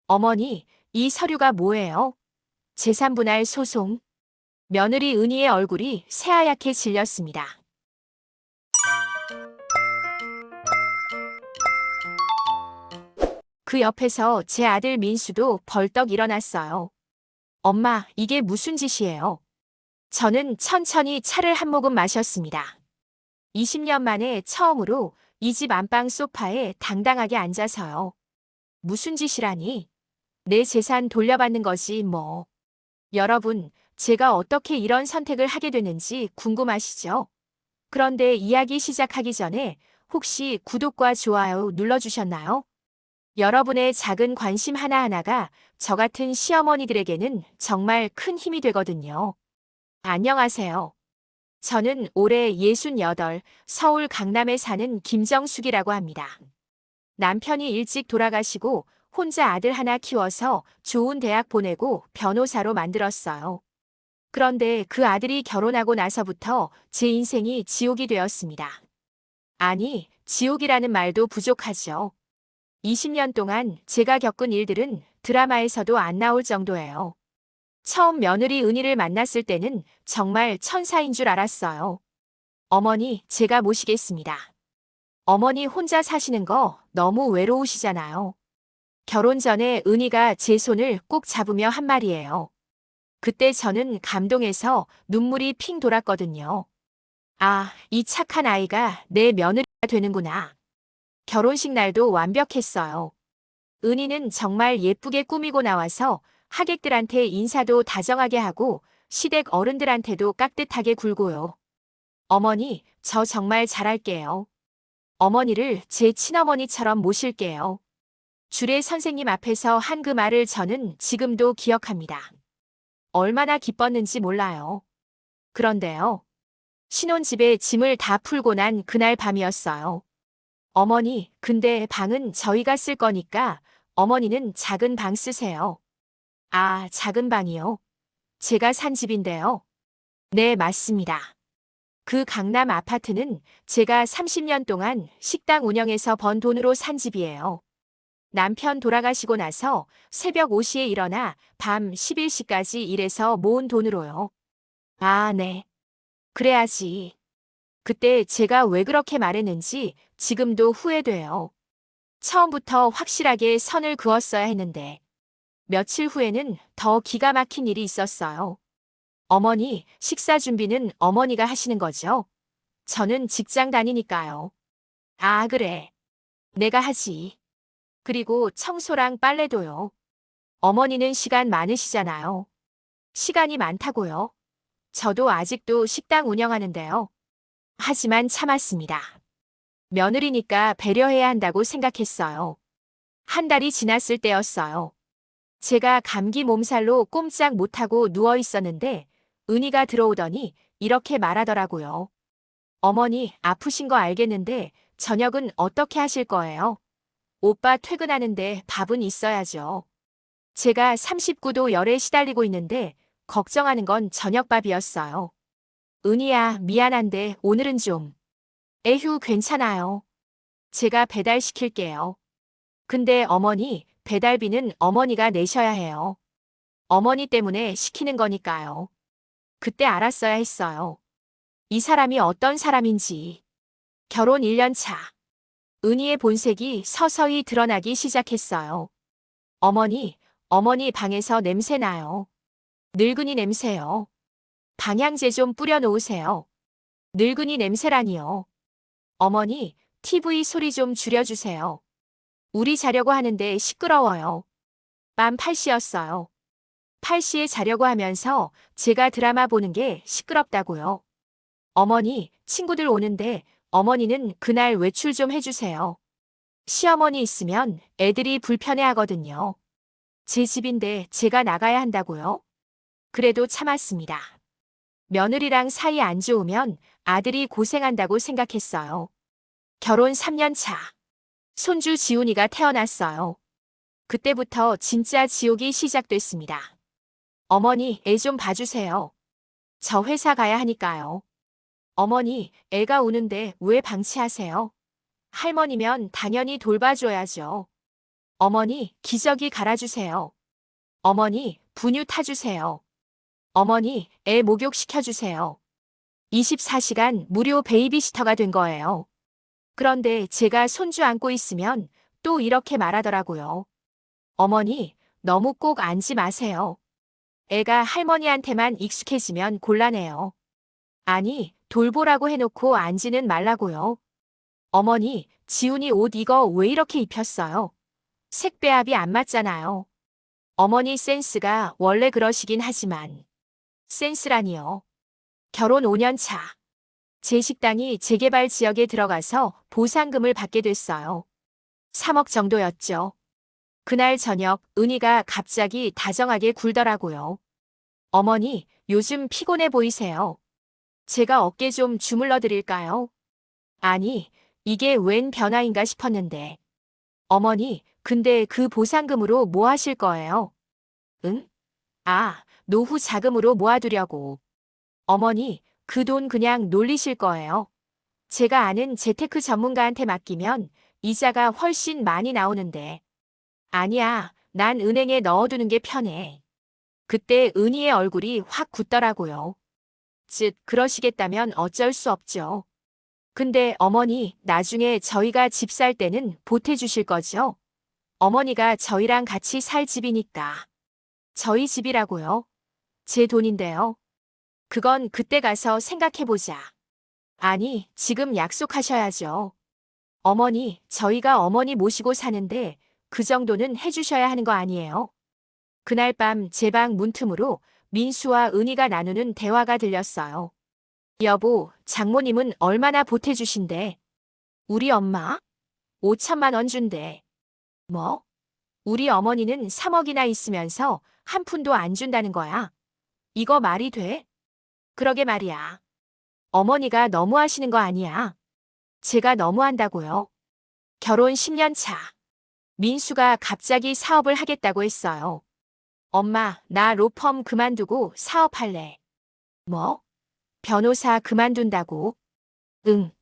어머니, 이 서류가 뭐예요? 재산분할 소송. 며느리 은희의 얼굴이 새하얗게 질렸습니다. 그 옆에서 제 아들 민수도 벌떡 일어났어요. 엄마, 이게 무슨 짓이에요? 저는 천천히 차를 한 모금 마셨습니다. 20년 만에 처음으로 이 집 안방 소파에 당당하게 앉아서요. 무슨 짓이라니? 내 재산 돌려받는 거지 뭐. 여러분, 제가 어떻게 이런 선택을 하게 됐는지 궁금하시죠? 그런데 이야기 시작하기 전에 혹시 구독과 좋아요 눌러주셨나요? 여러분의 작은 관심 하나하나가 저 같은 시어머니들에게는 정말 큰 힘이 되거든요. 안녕하세요. 저는 올해 68, 서울 강남에 사는 김정숙이라고 합니다. 남편이 일찍 돌아가시고 혼자 아들 하나 키워서 좋은 대학 보내고 변호사로 만들었어요. 그런데 그 아들이 결혼하고 나서부터 제 인생이 지옥이 되었습니다. 아니, 지옥이라는 말도 부족하죠. 20년 동안 제가 겪은 일들은 드라마에서도 안 나올 정도예요. 처음 며느리 은희를 만났을 때는 정말 천사인 줄 알았어요. 어머니, 제가 모시겠습니다. 어머니 혼자 사시는 거 너무 외로우시잖아요. 결혼 전에 은희가 제 손을 꼭 잡으며 한 말이에요. 그때 저는 감동해서 눈물이 핑 돌았거든요. 아, 이 착한 아이가 내 며느리가 되는구나. 결혼식 날도 완벽했어요. 은희는 정말 예쁘게 꾸미고 나와서 하객들한테 인사도 다정하게 하고 시댁 어른들한테도 깍듯하게 굴고요. 어머니, 저 정말 잘할게요. 어머니를 제 친어머니처럼 모실게요. 주례 선생님 앞에서 한 그 말을 저는 지금도 기억합니다. 얼마나 기뻤는지 몰라요. 그런데요. 신혼집에 짐을 다 풀고 난 그날 밤이었어요. 어머니, 근데 방은 저희가 쓸 거니까 어머니는 작은 방 쓰세요. 아, 작은 방이요? 제가 산 집인데요. 네, 맞습니다. 그 강남 아파트는 제가 30년 동안 식당 운영해서 번 돈으로 산 집이에요. 남편 돌아가시고 나서 새벽 5시에 일어나 밤 11시까지 일해서 모은 돈으로요. 아, 네. 그래야지. 그때 제가 왜 그렇게 말했는지 지금도 후회돼요. 처음부터 확실하게 선을 그었어야 했는데. 며칠 후에는 더 기가 막힌 일이 있었어요. 어머니, 식사 준비는 어머니가 하시는 거죠? 저는 직장 다니니까요. 아, 그래. 내가 하지. 그리고 청소랑 빨래도요. 어머니는 시간 많으시잖아요. 시간이 많다고요. 저도 아직도 식당 운영하는데요. 하지만 참았습니다. 며느리니까 배려해야 한다고 생각했어요. 한 달이 지났을 때였어요. 제가 감기 몸살로 꼼짝 못하고 누워 있었는데 은희가 들어오더니 이렇게 말하더라고요. 어머니, 아프신 거 알겠는데 저녁은 어떻게 하실 거예요? 오빠 퇴근하는데 밥은 있어야죠. 제가 39도 열에 시달리고 있는데 걱정하는 건 저녁밥이었어요. 은희야, 미안한데 오늘은 좀. 에휴, 괜찮아요. 제가 배달시킬게요. 근데 어머니, 배달비는 어머니가 내셔야 해요. 어머니 때문에 시키는 거니까요. 그때 알았어야 했어요. 이 사람이 어떤 사람인지. 결혼 1년 차. 은희의 본색이 서서히 드러나기 시작했어요. 어머니 방에서 냄새 나요. 늙은이 냄새요. 방향제 좀 뿌려 놓으세요. 늙은이 냄새라니요. 어머니, TV 소리 좀 줄여주세요. 우리 자려고 하는데 시끄러워요. 밤 8시였어요. 8시에 자려고 하면서 제가 드라마 보는 게 시끄럽다고요. 어머니, 친구들 오는데 어머니는 그날 외출 좀 해주세요. 시어머니 있으면 애들이 불편해 하거든요. 제 집인데 제가 나가야 한다고요? 그래도 참았습니다. 며느리랑 사이 안 좋으면 아들이 고생한다고 생각했어요. 결혼 3년 차. 손주 지훈이가 태어났어요. 그때부터 진짜 지옥이 시작됐습니다. 어머니, 애 좀 봐주세요. 저 회사 가야 하니까요. 어머니, 애가 우는데 왜 방치하세요? 할머니면 당연히 돌봐줘야죠. 어머니, 기저귀 갈아주세요. 어머니, 분유 타주세요. 어머니, 애 목욕시켜주세요. 24시간 무료 베이비시터가 된 거예요. 그런데 제가 손주 안고 있으면 또 이렇게 말하더라고요. 어머니, 너무 꼭 안지 마세요. 애가 할머니한테만 익숙해지면 곤란해요. 아니, 돌보라고 해놓고 앉지는 말라고요. 어머니, 지훈이 옷 이거 왜 이렇게 입혔어요? 색배합이 안 맞잖아요. 어머니 센스가 원래 그러시긴 하지만. 센스라니요. 결혼 5년 차. 제 식당이 재개발 지역에 들어가서 보상금을 받게 됐어요. 3억 정도였죠. 그날 저녁 은희가 갑자기 다정하게 굴더라고요. 어머니, 요즘 피곤해 보이세요. 제가 어깨 좀 주물러 드릴까요? 아니, 이게 웬 변화인가 싶었는데. 어머니, 근데 그 보상금으로 뭐 하실 거예요? 응? 아, 노후 자금으로 모아두려고. 어머니, 그 돈 그냥 놀리실 거예요. 제가 아는 재테크 전문가한테 맡기면 이자가 훨씬 많이 나오는데. 아니야, 난 은행에 넣어두는 게 편해. 그때 은희의 얼굴이 확 굳더라고요. 즉, 그러시겠다면 어쩔 수 없죠. 근데 어머니, 나중에 저희가 집 살 때는 보태주실 거죠? 어머니가 저희랑 같이 살 집이니까. 저희 집이라고요? 제 돈인데요. 그건 그때 가서 생각해보자. 아니, 지금 약속하셔야죠. 어머니, 저희가 어머니 모시고 사는데 그 정도는 해주셔야 하는 거 아니에요? 그날 밤 제 방 문틈으로 민수와 은희가 나누는 대화가 들렸어요. 여보, 장모님은 얼마나 보태주신대? 우리 엄마? 5천만 원 준대. 뭐? 우리 어머니는 3억이나 있으면서 한 푼도 안 준다는 거야. 이거 말이 돼? 그러게 말이야. 어머니가 너무하시는 거 아니야. 제가 너무한다고요. 결혼 10년 차. 민수가 갑자기 사업을 하겠다고 했어요. 엄마, 나 로펌 그만두고 사업할래. 뭐? 변호사 그만둔다고? 응.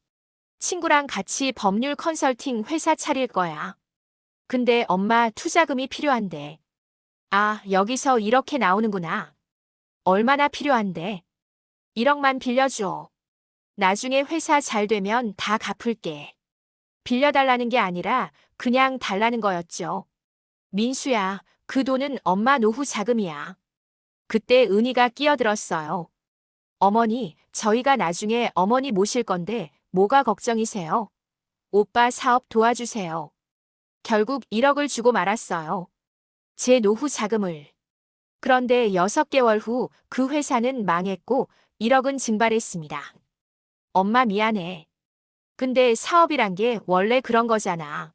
친구랑 같이 법률 컨설팅 회사 차릴 거야. 근데 엄마 투자금이 필요한데. 아, 여기서 이렇게 나오는구나. 얼마나 필요한데? 1억만 빌려줘. 나중에 회사 잘 되면 다 갚을게. 빌려달라는 게 아니라 그냥 달라는 거였죠. 민수야, 그 돈은 엄마 노후 자금이야. 그때 은희가 끼어들었어요. 어머니, 저희가 나중에 어머니 모실 건데 뭐가 걱정이세요? 오빠 사업 도와주세요. 결국 1억을 주고 말았어요. 제 노후 자금을. 그런데 6개월 후 그 회사는 망했고 1억은 증발했습니다. 엄마 미안해. 근데 사업이란 게 원래 그런 거잖아.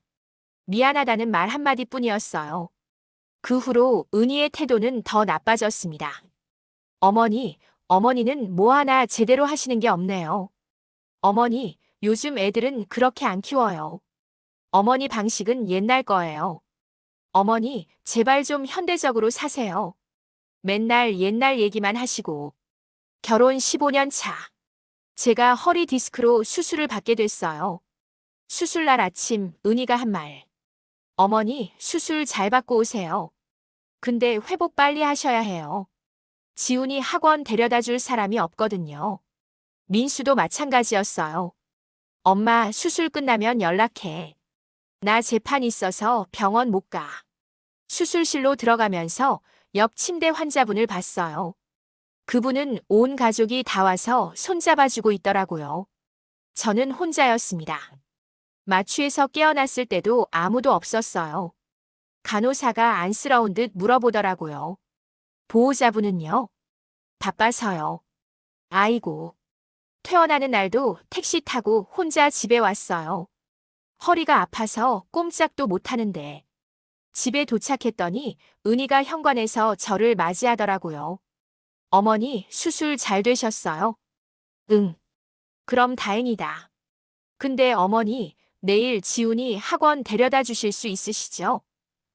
미안하다는 말 한마디뿐이었어요. 그 후로 은희의 태도는 더 나빠졌습니다. 어머니, 어머니는 뭐 하나 제대로 하시는 게 없네요. 어머니, 요즘 애들은 그렇게 안 키워요. 어머니 방식은 옛날 거예요. 어머니, 제발 좀 현대적으로 사세요. 맨날 옛날 얘기만 하시고. 결혼 15년 차. 제가 허리 디스크로 수술을 받게 됐어요. 수술날 아침 은희가 한 말. 어머니, 수술 잘 받고 오세요. 근데 회복 빨리 하셔야 해요. 지훈이 학원 데려다 줄 사람이 없거든요. 민수도 마찬가지였어요. 엄마, 수술 끝나면 연락해. 나 재판 있어서 병원 못 가. 수술실로 들어가면서 옆 침대 환자분을 봤어요. 그분은 온 가족이 다 와서 손잡아주고 있더라고요. 저는 혼자였습니다. 마취에서 깨어났을 때도 아무도 없었어요. 간호사가 안쓰러운 듯 물어보더라고요. 보호자분은요? 바빠서요. 아이고. 퇴원하는 날도 택시 타고 혼자 집에 왔어요. 허리가 아파서 꼼짝도 못하는데. 집에 도착했더니 은희가 현관에서 저를 맞이하더라고요. 어머니, 수술 잘 되셨어요? 응. 그럼 다행이다. 근데 어머니, 내일 지훈이 학원 데려다 주실 수 있으시죠?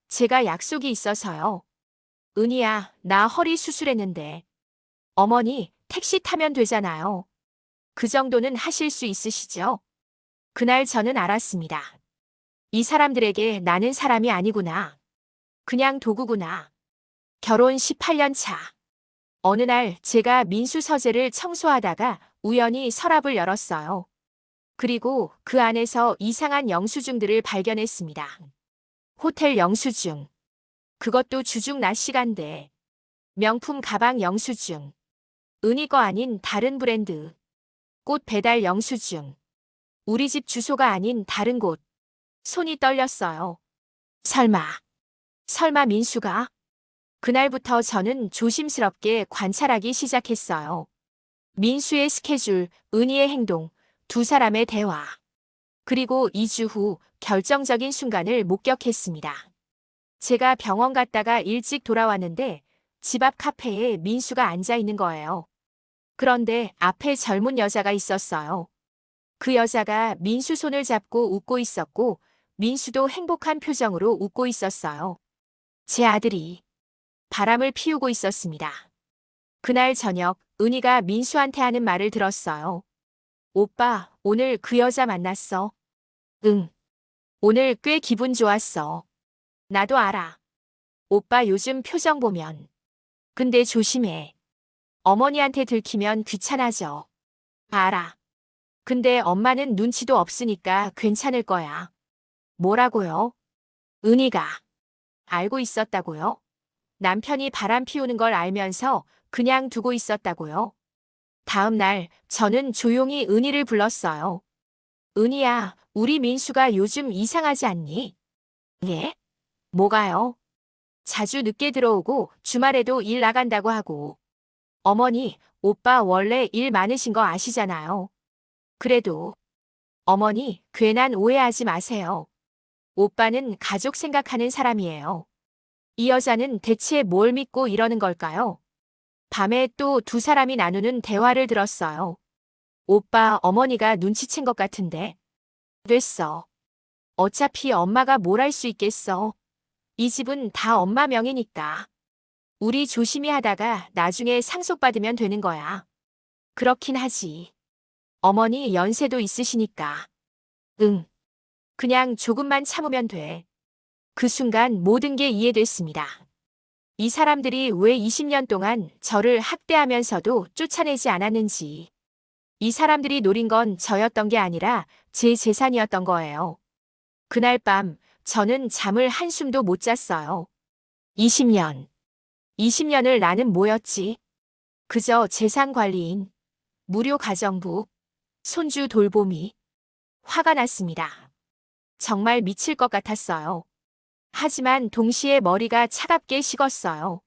제가 약속이 있어서요. 은희야, 나 허리 수술했는데. 어머니, 택시 타면 되잖아요. 그 정도는 하실 수 있으시죠? 그날 저는 알았습니다. 이 사람들에게 나는 사람이 아니구나. 그냥 도구구나. 결혼 18년 차. 어느 날 제가 민수 서재를 청소하다가 우연히 서랍을 열었어요. 그리고 그 안에서 이상한 영수증들을 발견했습니다. 호텔 영수증. 그것도 주중 낮 시간대. 명품 가방 영수증. 은희 거 아닌 다른 브랜드. 꽃 배달 영수증. 우리 집 주소가 아닌 다른 곳. 손이 떨렸어요. 설마 민수가? 그날부터 저는 조심스럽게 관찰하기 시작했어요. 민수의 스케줄, 은희의 행동, 두 사람의 대화. 그리고 2주 후 결정적인 순간을 목격했습니다. 제가 병원 갔다가 일찍 돌아왔는데 집 앞 카페에 민수가 앉아 있는 거예요. 그런데 앞에 젊은 여자가 있었어요. 그 여자가 민수 손을 잡고 웃고 있었고 민수도 행복한 표정으로 웃고 있었어요. 제 아들이 바람을 피우고 있었습니다. 그날 저녁 은희가 민수한테 하는 말을 들었어요. 오빠, 오늘 그 여자 만났어. 응. 오늘 꽤 기분 좋았어. 나도 알아. 오빠 요즘 표정 보면. 근데 조심해. 어머니한테 들키면 귀찮아져. 알아. 근데 엄마는 눈치도 없으니까 괜찮을 거야. 뭐라고요? 은희가. 알고 있었다고요? 남편이 바람 피우는 걸 알면서 그냥 두고 있었다고요? 다음 날 저는 조용히 은희를 불렀어요. 은희야, 우리 민수가 요즘 이상하지 않니? 예? 뭐가요? 자주 늦게 들어오고 주말에도 일 나간다고 하고. 어머니, 오빠 원래 일 많으신 거 아시잖아요. 그래도 어머니, 괜한 오해하지 마세요. 오빠는 가족 생각하는 사람이에요. 이 여자는 대체 뭘 믿고 이러는 걸까요? 밤에 또 두 사람이 나누는 대화를 들었어요. 오빠, 어머니가 눈치챈 것 같은데. 됐어. 어차피 엄마가 뭘 할 수 있겠어. 이 집은 다 엄마 명의니까. 우리 조심히 하다가 나중에 상속받으면 되는 거야. 그렇긴 하지. 어머니 연세도 있으시니까. 응. 그냥 조금만 참으면 돼. 그 순간 모든 게 이해됐습니다. 이 사람들이 왜 20년 동안 저를 학대하면서도 쫓아내지 않았는지. 이 사람들이 노린 건 저였던 게 아니라 제 재산이었던 거예요. 그날 밤 저는 잠을 한숨도 못 잤어요. 20년. 20년을 나는 뭐였지? 그저 재산 관리인, 무료 가정부, 손주 돌보미. 화가 났습니다. 정말 미칠 것 같았어요. 하지만 동시에 머리가 차갑게 식었어요.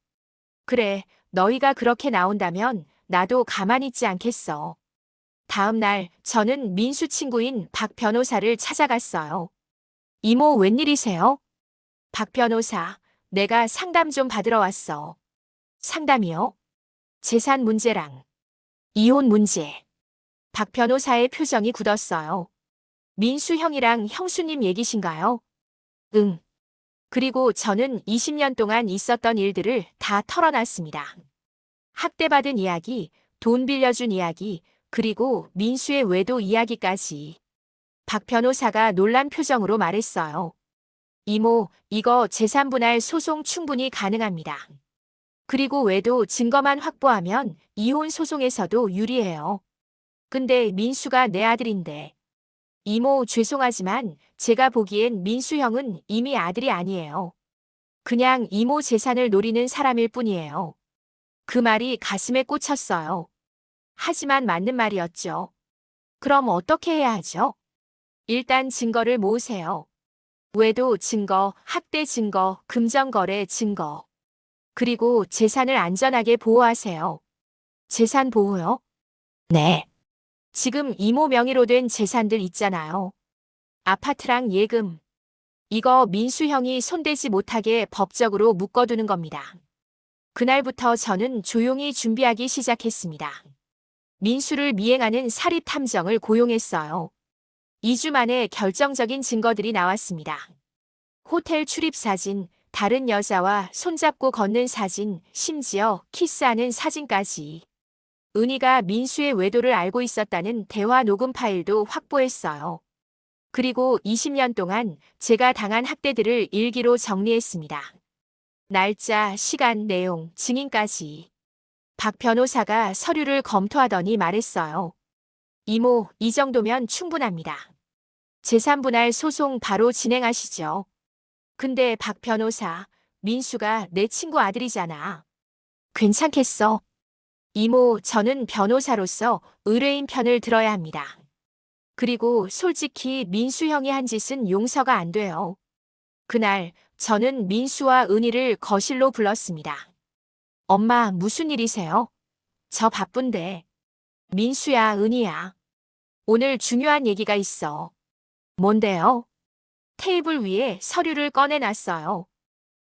그래, 너희가 그렇게 나온다면 나도 가만히 있지 않겠어. 다음 날 저는 민수 친구인 박 변호사를 찾아갔어요. 이모 웬일이세요? 박 변호사, 내가 상담 좀 받으러 왔어. 상담이요? 재산 문제랑 이혼 문제. 박 변호사의 표정이 굳었어요. 민수 형이랑 형수님 얘기신가요? 응. 그리고 저는 20년 동안 있었던 일들을 다 털어놨습니다. 학대받은 이야기, 돈 빌려준 이야기, 그리고 민수의 외도 이야기까지. 박 변호사가 놀란 표정으로 말했어요. 이모, 이거 재산분할 소송 충분히 가능합니다. 그리고 외도 증거만 확보하면 이혼 소송에서도 유리해요. 근데 민수가 내 아들인데. 이모 죄송하지만 제가 보기엔 민수 형은 이미 아들이 아니에요. 그냥 이모 재산을 노리는 사람일 뿐이에요. 그 말이 가슴에 꽂혔어요. 하지만 맞는 말이었죠. 그럼 어떻게 해야 하죠? 일단 증거를 모으세요. 외도 증거, 학대 증거, 금전거래 증거. 그리고 재산을 안전하게 보호하세요. 재산 보호요? 네. 지금 이모 명의로 된 재산들 있잖아요. 아파트랑 예금. 이거 민수 형이 손대지 못하게 법적으로 묶어두는 겁니다. 그날부터 저는 조용히 준비하기 시작했습니다. 민수를 미행하는 사립 탐정을 고용했어요. 2주 만에 결정적인 증거들이 나왔습니다. 호텔 출입 사진, 다른 여자와 손잡고 걷는 사진, 심지어 키스하는 사진까지. 은희가 민수의 외도를 알고 있었다는 대화 녹음 파일도 확보했어요. 그리고 20년 동안 제가 당한 학대들을 일기로 정리했습니다. 날짜, 시간, 내용, 증인까지. 박 변호사가 서류를 검토하더니 말했어요. 이모, 이 정도면 충분합니다. 재산분할 소송 바로 진행하시죠. 근데 박 변호사, 민수가 내 친구 아들이잖아. 괜찮겠어? 이모, 저는 변호사로서 의뢰인 편을 들어야 합니다. 그리고 솔직히 민수 형이 한 짓은 용서가 안 돼요. 그날 저는 민수와 은희를 거실로 불렀습니다. 엄마, 무슨 일이세요? 저 바쁜데. 민수야, 은희야. 오늘 중요한 얘기가 있어. 뭔데요? 테이블 위에 서류를 꺼내놨어요.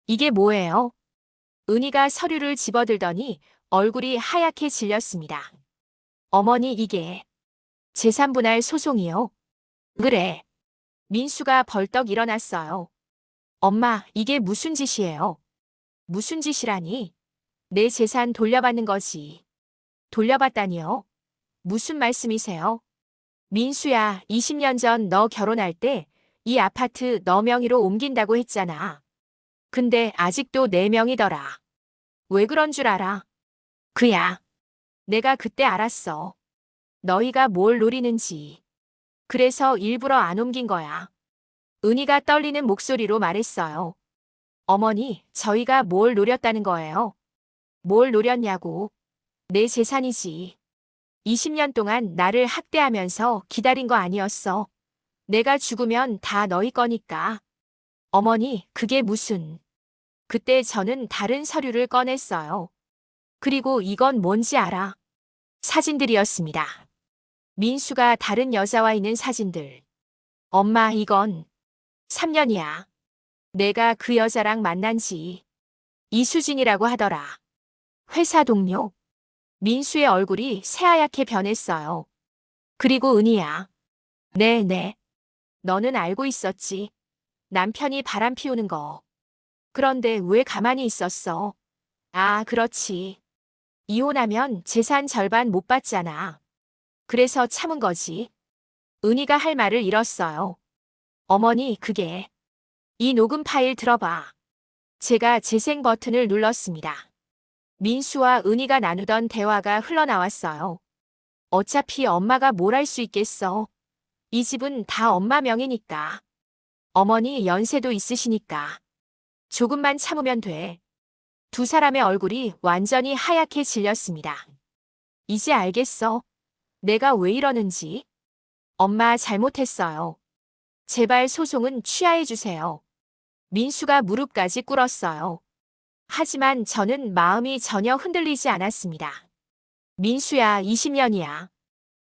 이게 뭐예요? 은희가 서류를 집어들더니 얼굴이 하얗게 질렸습니다. 어머니, 이게 재산분할 소송이요. 그래. 민수가 벌떡 일어났어요. 엄마, 이게 무슨 짓이에요? 무슨 짓이라니? 내 재산 돌려받는 거지. 돌려받다니요? 무슨 말씀이세요? 민수야, 20년 전 너 결혼할 때 이 아파트 너 명의로 옮긴다고 했잖아. 근데 아직도 내 명이더라. 왜 그런 줄 알아? 그야. 내가 그때 알았어. 너희가 뭘 노리는지. 그래서 일부러 안 옮긴 거야. 은희가 떨리는 목소리로 말했어요. 어머니, 저희가 뭘 노렸다는 거예요? 뭘 노렸냐고. 내 재산이지. 20년 동안 나를 학대하면서 기다린 거 아니었어. 내가 죽으면 다 너희 거니까. 어머니, 그게 무슨. 그때 저는 다른 서류를 꺼냈어요. 그리고 이건 뭔지 알아? 사진들이었습니다. 민수가 다른 여자와 있는 사진들. 엄마, 이건 3년이야. 내가 그 여자랑 만난 지. 이수진이라고 하더라. 회사 동료. 민수의 얼굴이 새하얗게 변했어요. 그리고 은희야. 네. 너는 알고 있었지. 남편이 바람 피우는 거. 그런데 왜 가만히 있었어? 아, 그렇지. 이혼하면 재산 절반 못 받잖아. 그래서 참은 거지. 은희가 할 말을 잃었어요. 어머니, 그게. 이 녹음 파일 들어봐. 제가 재생 버튼을 눌렀습니다. 민수와 은희가 나누던 대화가 흘러나왔어요. 어차피 엄마가 뭘 할 수 있겠어. 이 집은 다 엄마 명이니까. 어머니 연세도 있으시니까. 조금만 참으면 돼. 두 사람의 얼굴이 완전히 하얗게 질렸습니다. 이제 알겠어. 내가 왜 이러는지. 엄마 잘못했어요. 제발 소송은 취하해 주세요. 민수가 무릎까지 꿇었어요. 하지만 저는 마음이 전혀 흔들리지 않았습니다. 민수야, 20년이야.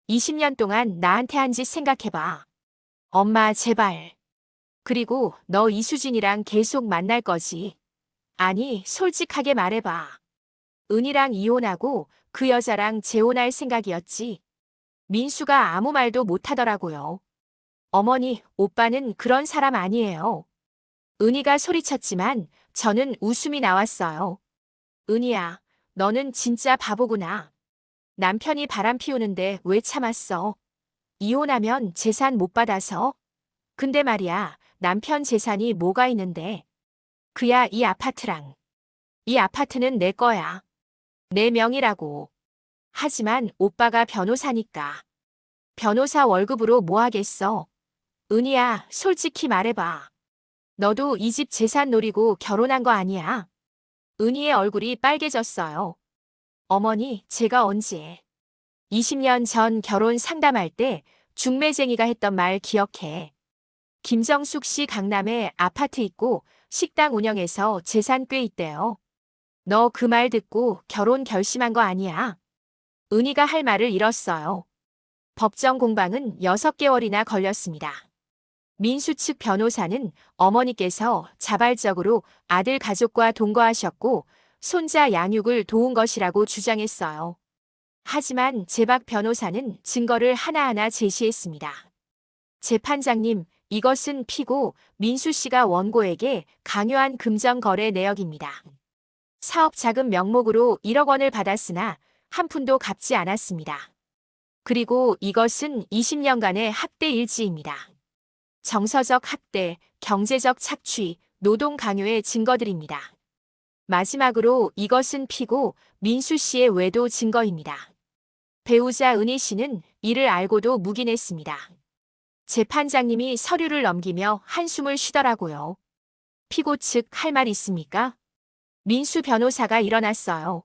20년 동안 나한테 한 짓 생각해봐. 엄마, 제발. 그리고 너 이수진이랑 계속 만날 거지. 아니, 솔직하게 말해봐. 은희랑 이혼하고 그 여자랑 재혼할 생각이었지. 민수가 아무 말도 못하더라고요. 어머니, 오빠는 그런 사람 아니에요. 은희가 소리쳤지만 저는 웃음이 나왔어요. 은희야, 너는 진짜 바보구나. 남편이 바람 피우는데 왜 참았어? 이혼하면 재산 못 받아서? 근데 말이야, 남편 재산이 뭐가 있는데? 그야 이 아파트랑. 이 아파트는 내 거야. 내 명이라고. 하지만 오빠가 변호사니까. 변호사 월급으로 뭐 하겠어? 은희야, 솔직히 말해봐. 너도 이 집 재산 노리고 결혼한 거 아니야? 은희의 얼굴이 빨개졌어요. 어머니, 제가 언제? 20년 전 결혼 상담할 때 중매쟁이가 했던 말 기억해. 김정숙 씨 강남에 아파트 있고 식당 운영해서 재산 꽤 있대요. 너 그 말 듣고 결혼 결심한 거 아니야? 은희가 할 말을 잃었어요. 법정 공방은 6개월이나 걸렸습니다. 민수 측 변호사는 어머니께서 자발적으로 아들 가족과 동거하셨고 손자 양육을 도운 것이라고 주장했어요. 하지만 제박 변호사는 증거를 하나하나 제시했습니다. 재판장님, 이것은 피고 민수 씨가 원고에게 강요한 금전 거래 내역입니다. 사업 자금 명목으로 1억 원을 받았으나 한 푼도 갚지 않았습니다. 그리고 이것은 20년간의 학대 일지입니다. 정서적 학대, 경제적 착취, 노동 강요의 증거들입니다. 마지막으로 이것은 피고 민수 씨의 외도 증거입니다. 배우자 은희 씨는 이를 알고도 묵인했습니다. 재판장님이 서류를 넘기며 한숨을 쉬더라고요. 피고 측 할 말 있습니까? 민수 변호사가 일어났어요.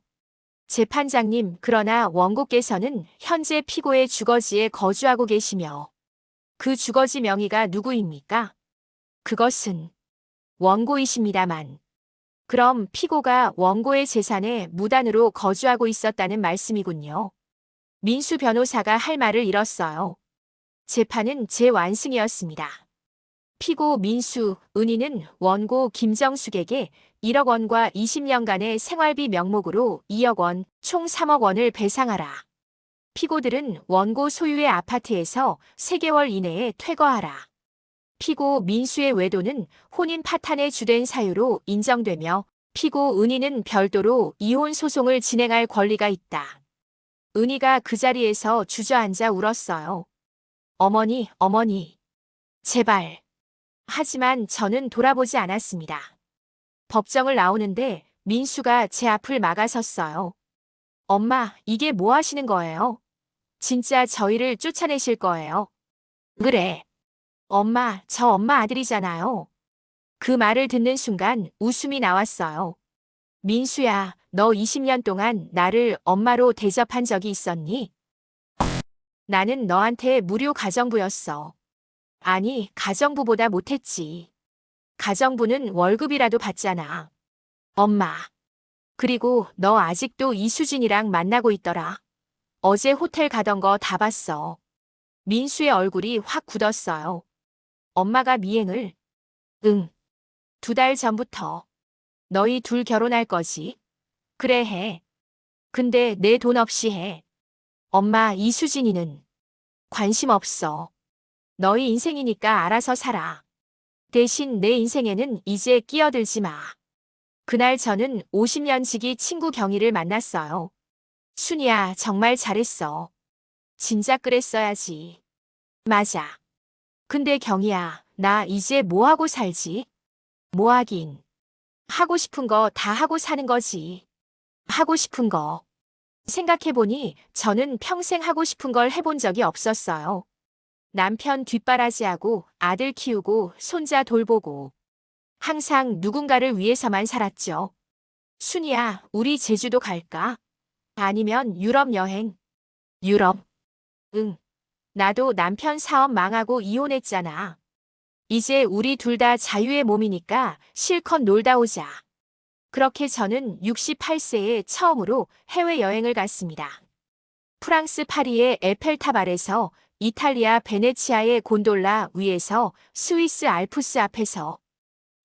재판장님, 그러나 원고께서는 현재 피고의 주거지에 거주하고 계시며 그 주거지 명의가 누구입니까? 그것은 원고이십니다만. 그럼 피고가 원고의 재산에 무단으로 거주하고 있었다는 말씀이군요. 민수 변호사가 할 말을 잃었어요. 재판은 재완승이었습니다. 피고 민수, 은희는 원고 김정숙에게 1억 원과 20년간의 생활비 명목으로 2억 원, 총 3억 원을 배상하라. 피고들은 원고 소유의 아파트에서 3개월 이내에 퇴거하라. 피고 민수의 외도는 혼인 파탄의 주된 사유로 인정되며 피고 은희는 별도로 이혼 소송을 진행할 권리가 있다. 은희가 그 자리에서 주저앉아 울었어요. 어머니, 어머니. 제발. 하지만 저는 돌아보지 않았습니다. 법정을 나오는데 민수가 제 앞을 막아섰어요. 엄마, 이게 뭐 하시는 거예요? 진짜 저희를 쫓아내실 거예요. 그래. 엄마, 저 엄마 아들이잖아요. 그 말을 듣는 순간 웃음이 나왔어요. 민수야, 너 20년 동안 나를 엄마로 대접한 적이 있었니? 나는 너한테 무료 가정부였어. 아니, 가정부보다 못했지. 가정부는 월급이라도 받잖아. 엄마. 그리고 너 아직도 이수진이랑 만나고 있더라. 어제 호텔 가던 거 다 봤어. 민수의 얼굴이 확 굳었어요. 엄마가 미행을? 응. 2달 전부터. 너희 둘 결혼할 거지? 그래 해. 근데 내 돈 없이 해. 엄마, 이수진이는 관심 없어. 너희 인생이니까 알아서 살아. 대신 내 인생에는 이제 끼어들지 마. 그날 저는 50년 지기 친구 경희를 만났어요. 순이야, 정말 잘했어. 진작 그랬어야지. 맞아. 근데 경희야, 나 이제 뭐 하고 살지? 뭐 하긴. 하고 싶은 거 다 하고 사는 거지. 하고 싶은 거. 생각해보니 저는 평생 하고 싶은 걸 해본 적이 없었어요. 남편 뒷바라지하고 아들 키우고 손자 돌보고 항상 누군가를 위해서만 살았죠. 순이야, 우리 제주도 갈까? 아니면 유럽 여행? 유럽. 응. 나도 남편 사업 망하고 이혼했잖아. 이제 우리 둘 다 자유의 몸이니까 실컷 놀다 오자. 그렇게 저는 68세에 처음으로 해외여행을 갔습니다. 프랑스 파리의 에펠탑 아래서 이탈리아 베네치아의 곤돌라 위에서 스위스 알프스 앞에서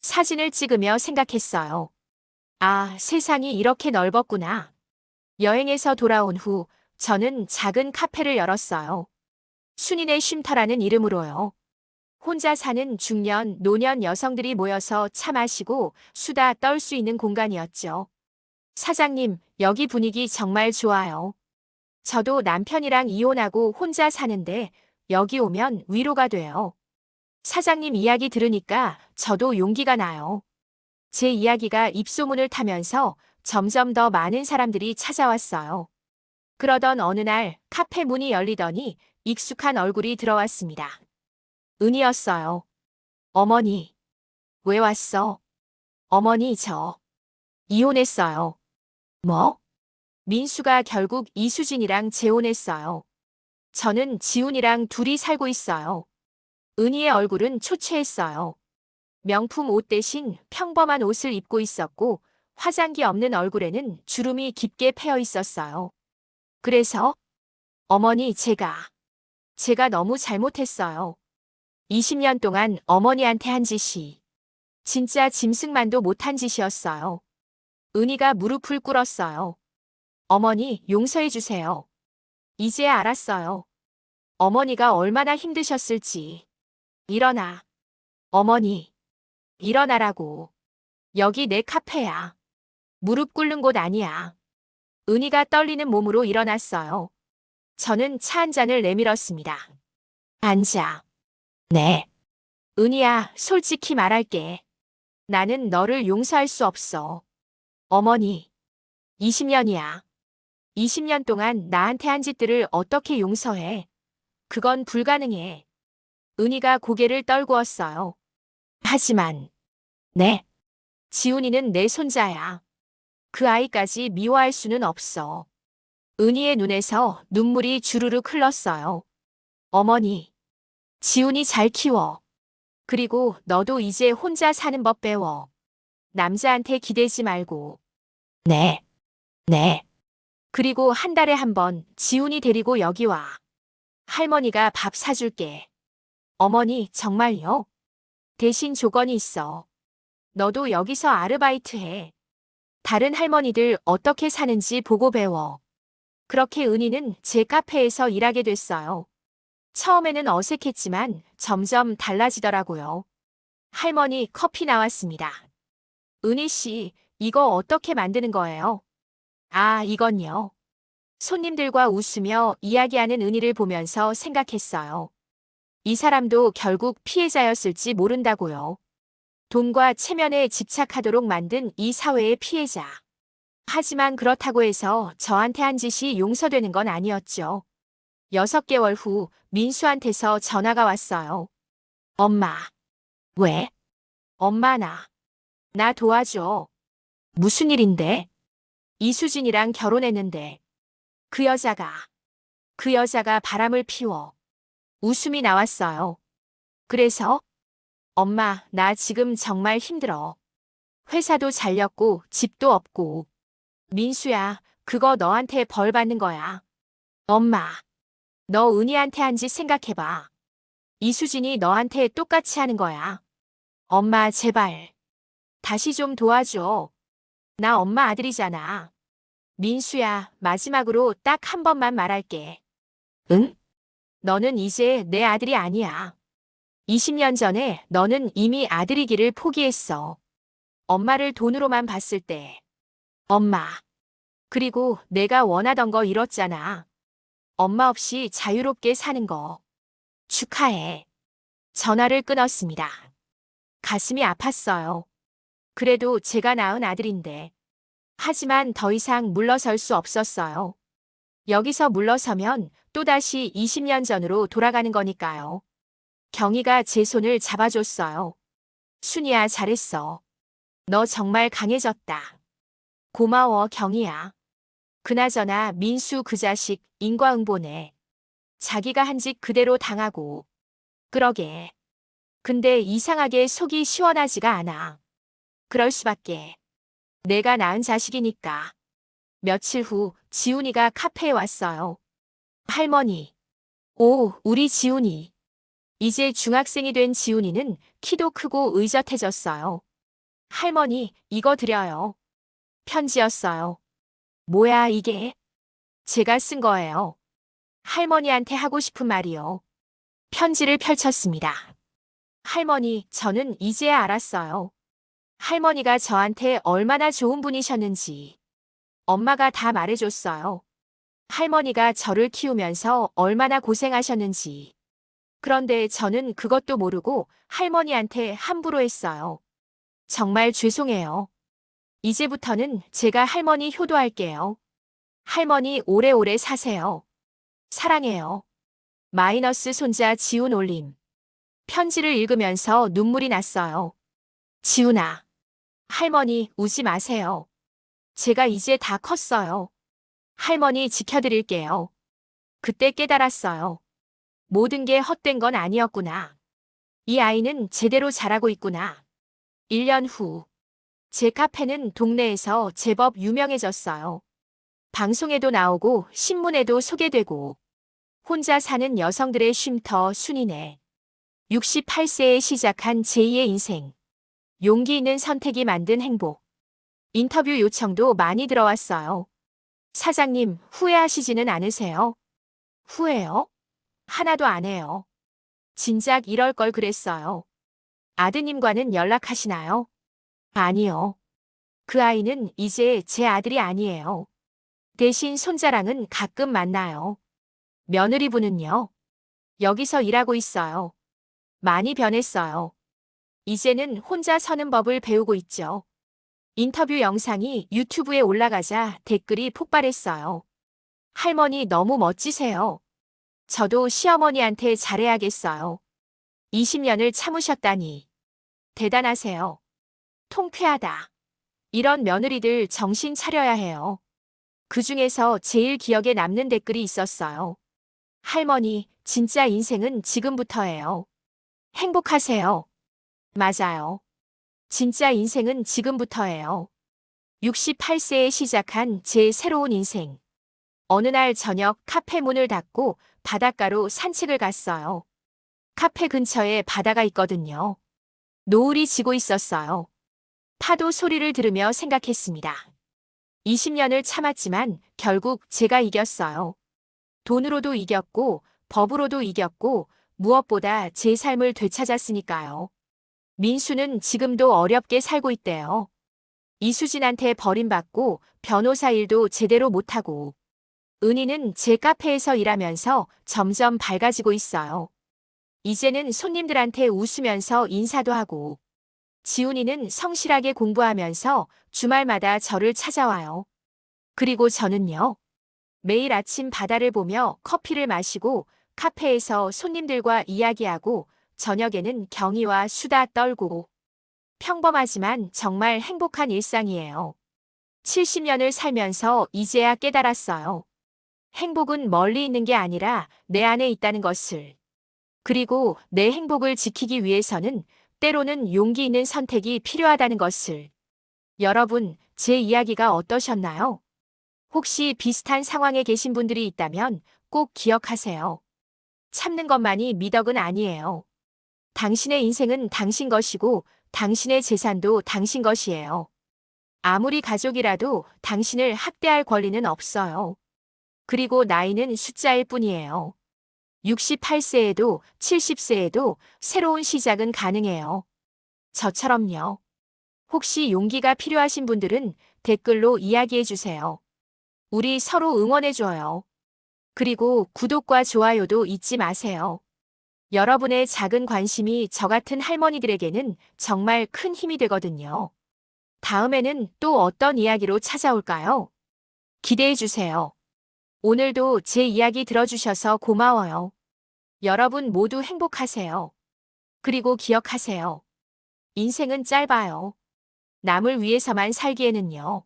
사진을 찍으며 생각했어요. 아, 세상이 이렇게 넓었구나. 여행에서 돌아온 후 저는 작은 카페를 열었어요. 순인의 쉼터라는 이름으로요. 혼자 사는 중년, 노년 여성들이 모여서 차 마시고 수다 떨 수 있는 공간이었죠. 사장님, 여기 분위기 정말 좋아요. 저도 남편이랑 이혼하고 혼자 사는데 여기 오면 위로가 돼요. 사장님 이야기 들으니까 저도 용기가 나요. 제 이야기가 입소문을 타면서 점점 더 많은 사람들이 찾아왔어요. 그러던 어느 날 카페 문이 열리더니 익숙한 얼굴이 들어왔습니다. 은희였어요. 어머니. 왜 왔어? 어머니, 저 이혼했어요. 뭐? 민수가 결국 이수진이랑 재혼했어요. 저는 지훈이랑 둘이 살고 있어요. 은희의 얼굴은 초췌했어요. 명품 옷 대신 평범한 옷을 입고 있었고 화장기 없는 얼굴에는 주름이 깊게 패여 있었어요. 그래서 어머니, 제가 너무 잘못했어요. 20년 동안 어머니한테 한 짓이 진짜 짐승만도 못한 짓이었어요. 은희가 무릎을 꿇었어요. 어머니, 용서해 주세요. 이제 알았어요. 어머니가 얼마나 힘드셨을지. 일어나. 어머니, 일어나라고. 여기 내 카페야. 무릎 꿇는 곳 아니야. 은희가 떨리는 몸으로 일어났어요. 저는 차 한 잔을 내밀었습니다. 앉아. 네. 은희야, 솔직히 말할게. 나는 너를 용서할 수 없어. 어머니, 20년이야. 20년 동안 나한테 한 짓들을 어떻게 용서해? 그건 불가능해. 은희가 고개를 떨구었어요. 하지만, 네. 지훈이는 내 손자야. 그 아이까지 미워할 수는 없어. 은희의 눈에서 눈물이 주르륵 흘렀어요. 어머니, 지훈이 잘 키워. 그리고 너도 이제 혼자 사는 법 배워. 남자한테 기대지 말고. 네, 네. 그리고 한 달에 한 번 지훈이 데리고 여기 와. 할머니가 밥 사줄게. 어머니, 정말요? 대신 조건이 있어. 너도 여기서 아르바이트 해. 다른 할머니들 어떻게 사는지 보고 배워. 그렇게 은희는 제 카페에서 일하게 됐어요. 처음에는 어색했지만 점점 달라지더라고요. 할머니, 커피 나왔습니다. 은희 씨, 이거 어떻게 만드는 거예요? 아, 이건요. 손님들과 웃으며 이야기하는 은희를 보면서 생각했어요. 이 사람도 결국 피해자였을지 모른다고요. 돈과 체면에 집착하도록 만든 이 사회의 피해자. 하지만 그렇다고 해서 저한테 한 짓이 용서되는 건 아니었죠. 6개월 후 민수한테서 전화가 왔어요. 엄마. 왜? 엄마 나 도와줘. 무슨 일인데? 이수진이랑 결혼했는데 그 여자가 바람을 피워. 웃음이 나왔어요. 그래서? 엄마, 나 지금 정말 힘들어. 회사도 잘렸고 집도 없고. 민수야, 그거 너한테 벌 받는 거야. 엄마, 너 은희한테 한 짓 생각해봐. 이수진이 너한테 똑같이 하는 거야. 엄마, 제발. 다시 좀 도와줘. 나 엄마 아들이잖아. 민수야, 마지막으로 딱 한 번만 말할게. 응? 너는 이제 내 아들이 아니야. 20년 전에 너는 이미 아들이기를 포기했어. 엄마를 돈으로만 봤을 때. 엄마. 그리고 내가 원하던 거 이뤘잖아. 엄마 없이 자유롭게 사는 거. 축하해. 전화를 끊었습니다. 가슴이 아팠어요. 그래도 제가 낳은 아들인데. 하지만 더 이상 물러설 수 없었어요. 여기서 물러서면 또다시 20년 전으로 돌아가는 거니까요. 경희가 제 손을 잡아줬어요. 순이야, 잘했어. 너 정말 강해졌다. 고마워, 경희야. 그나저나 민수 그 자식 인과응보네. 자기가 한 짓 그대로 당하고. 그러게. 근데 이상하게 속이 시원하지가 않아. 그럴 수밖에. 내가 낳은 자식이니까. 며칠 후 지훈이가 카페에 왔어요. 할머니. 오, 우리 지훈이. 이제 중학생이 된 지훈이는 키도 크고 의젓해졌어요. 할머니, 이거 드려요. 편지였어요. 뭐야, 이게? 제가 쓴 거예요. 할머니한테 하고 싶은 말이요. 편지를 펼쳤습니다. 할머니, 저는 이제야 알았어요. 할머니가 저한테 얼마나 좋은 분이셨는지. 엄마가 다 말해줬어요. 할머니가 저를 키우면서 얼마나 고생하셨는지. 그런데 저는 그것도 모르고 할머니한테 함부로 했어요. 정말 죄송해요. 이제부터는 제가 할머니 효도할게요. 할머니 오래오래 사세요. 사랑해요. 마이너스 손자 지훈 올림. 편지를 읽으면서 눈물이 났어요. 지훈아. 할머니 우지 마세요. 제가 이제 다 컸어요. 할머니 지켜드릴게요. 그때 깨달았어요. 모든 게 헛된 건 아니었구나. 이 아이는 제대로 자라고 있구나. 1년 후. 제 카페는 동네에서 제법 유명해졌어요. 방송에도 나오고 신문에도 소개되고. 혼자 사는 여성들의 쉼터 순이네. 68세에 시작한 제2의 인생. 용기 있는 선택이 만든 행복. 인터뷰 요청도 많이 들어왔어요. 사장님, 후회하시지는 않으세요? 후회요? 하나도 안 해요. 진작 이럴 걸 그랬어요. 아드님과는 연락하시나요? 아니요. 그 아이는 이제 제 아들이 아니에요. 대신 손자랑은 가끔 만나요. 며느리분은요? 여기서 일하고 있어요. 많이 변했어요. 이제는 혼자 서는 법을 배우고 있죠. 인터뷰 영상이 유튜브에 올라가자 댓글이 폭발했어요. 할머니 너무 멋지세요. 저도 시어머니한테 잘해야겠어요. 20년을 참으셨다니. 대단하세요. 통쾌하다. 이런 며느리들 정신 차려야 해요. 그 중에서 제일 기억에 남는 댓글이 있었어요. 할머니, 진짜 인생은 지금부터예요. 행복하세요. 맞아요. 진짜 인생은 지금부터예요. 68세에 시작한 제 새로운 인생. 어느 날 저녁 카페 문을 닫고 바닷가로 산책을 갔어요. 카페 근처에 바다가 있거든요. 노을이 지고 있었어요. 파도 소리를 들으며 생각했습니다. 20년을 참았지만 결국 제가 이겼어요. 돈으로도 이겼고, 법으로도 이겼고, 무엇보다 제 삶을 되찾았으니까요. 민수는 지금도 어렵게 살고 있대요. 이수진한테 버림받고 변호사 일도 제대로 못하고. 은희는 제 카페에서 일하면서 점점 밝아지고 있어요. 이제는 손님들한테 웃으면서 인사도 하고. 지훈이는 성실하게 공부하면서 주말마다 저를 찾아와요. 그리고 저는요. 매일 아침 바다를 보며 커피를 마시고 카페에서 손님들과 이야기하고 저녁에는 경희와 수다 떨고. 평범하지만 정말 행복한 일상이에요. 70년을 살면서 이제야 깨달았어요. 행복은 멀리 있는 게 아니라 내 안에 있다는 것을. 그리고 내 행복을 지키기 위해서는 때로는 용기 있는 선택이 필요하다는 것을. 여러분, 제 이야기가 어떠셨나요? 혹시 비슷한 상황에 계신 분들이 있다면 꼭 기억하세요. 참는 것만이 미덕은 아니에요. 당신의 인생은 당신 것이고 당신의 재산도 당신 것이에요. 아무리 가족이라도 당신을 학대할 권리는 없어요. 그리고 나이는 숫자일 뿐이에요. 68세에도 70세에도 새로운 시작은 가능해요. 저처럼요. 혹시 용기가 필요하신 분들은 댓글로 이야기해 주세요. 우리 서로 응원해줘요. 그리고 구독과 좋아요도 잊지 마세요. 여러분의 작은 관심이 저 같은 할머니들에게는 정말 큰 힘이 되거든요. 다음에는 또 어떤 이야기로 찾아올까요? 기대해 주세요. 오늘도 제 이야기 들어주셔서 고마워요. 여러분 모두 행복하세요. 그리고 기억하세요. 인생은 짧아요. 남을 위해서만 살기에는요.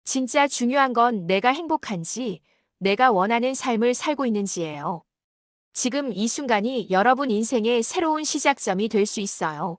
진짜 중요한 건 내가 행복한지, 내가 원하는 삶을 살고 있는지예요. 지금 이 순간이 여러분 인생의 새로운 시작점이 될 수 있어요.